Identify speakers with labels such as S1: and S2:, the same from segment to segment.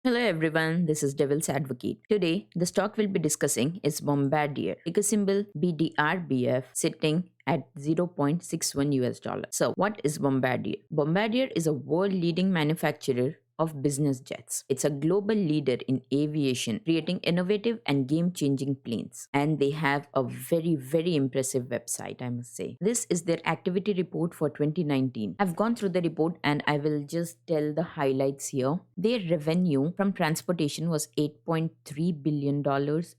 S1: Hello everyone, this is Devil's Advocate. Today, the stock we'll be discussing is Bombardier, ticker symbol BDRBF, sitting at 0.61 US dollar. So, what is Bombardier? Bombardier is a world leading manufacturer of business jets. It's a global leader in aviation, creating innovative and game changing planes. And they have a very impressive website, I must say. This is their activity report for 2019. I've gone through the report and I will just tell the highlights here. Their revenue from transportation was $8.3 billion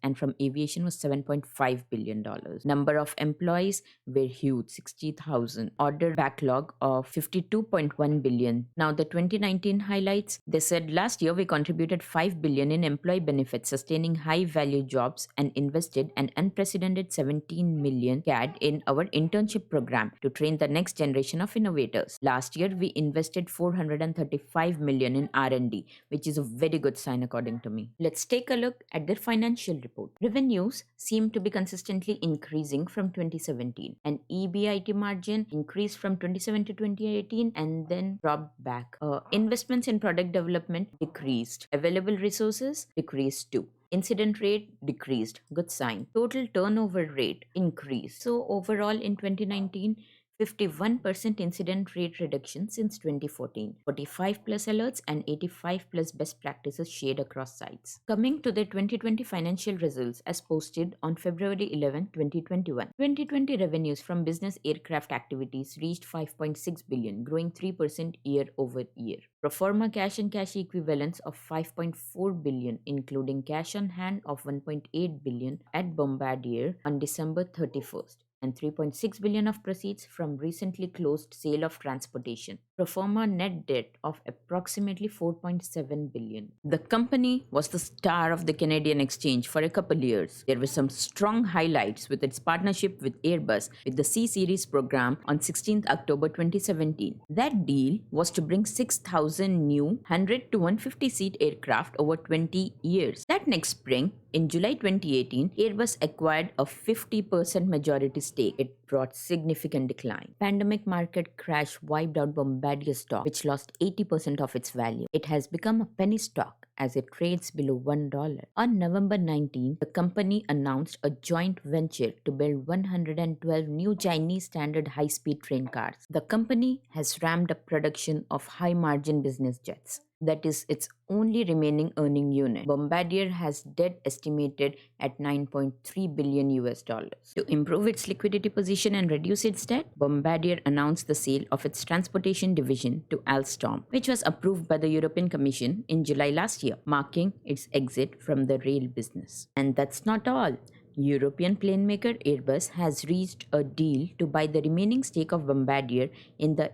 S1: and from aviation was $7.5 billion. Number of employees were huge, 60,000. Order backlog of 52.1 billion. Now the 2019 highlights, they said last year we contributed 5 billion in employee benefits, sustaining high value jobs and invested an unprecedented 17 million CAD in our internship program to train the next generation of innovators. Last year we invested 435 million in R&D, which is a very good sign according to me. Let's take a look at their financial report. Revenues seem to be consistently increasing from 2017. An EBIT margin increased from 27 to 2018 and then dropped back. Investments in product development decreased. Available resources decreased too. Incident rate decreased. Good sign. Total turnover rate increased. So overall in 2019, 51% incident rate reduction since 2014, 45 plus alerts and 85 plus best practices shared across sites. Coming to the 2020 financial results as posted on February 11, 2021. 2020 revenues from business aircraft activities reached 5.6 billion, growing 3% year over year. Pro forma cash and cash equivalents of 5.4 billion, including cash on hand of 1.8 billion at Bombardier on December 31st. And 3.6 billion of proceeds from recently closed sale of transportation. Pro forma net debt of approximately 4.7 billion. The company was the star of the Canadian exchange for a couple years. There were some strong highlights with its partnership with Airbus with the C Series program on 16th October 2017. That deal was to bring 6,000 new 100 to 150 seat aircraft over 20 years. That next spring, in July 2018, Airbus acquired a 50% majority stake. It brought significant decline. Pandemic market crash wiped out Bombardier stock, which lost 80% of its value. It has become a penny stock as it trades below $1. On November 19, the company announced a joint venture to build 112 new Chinese standard high-speed train cars. The company has ramped up production of high-margin business jets. That is its only remaining earning unit. Bombardier has debt estimated at 9.3 billion US dollars. To improve its liquidity position and reduce its debt, Bombardier announced the sale of its transportation division to Alstom, which was approved by the European Commission in July last year, marking its exit from the rail business. And that's not all. European plane maker Airbus has reached a deal to buy the remaining stake of Bombardier in the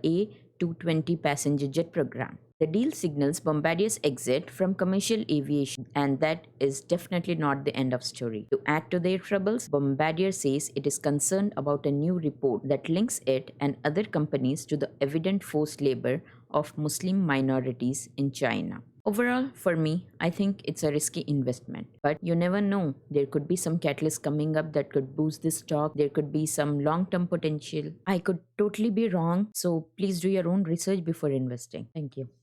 S1: A220 passenger jet program. The deal signals Bombardier's exit from commercial aviation, and that is definitely not the end of story. To add to their troubles, Bombardier says it is concerned about a new report that links it and other companies to the evident forced labor of Muslim minorities in China. Overall, for me, I think it's a risky investment. But you never know. There could be some catalyst coming up that could boost this stock. There could be some long-term potential. I could totally be wrong. So please do your own research before investing. Thank you.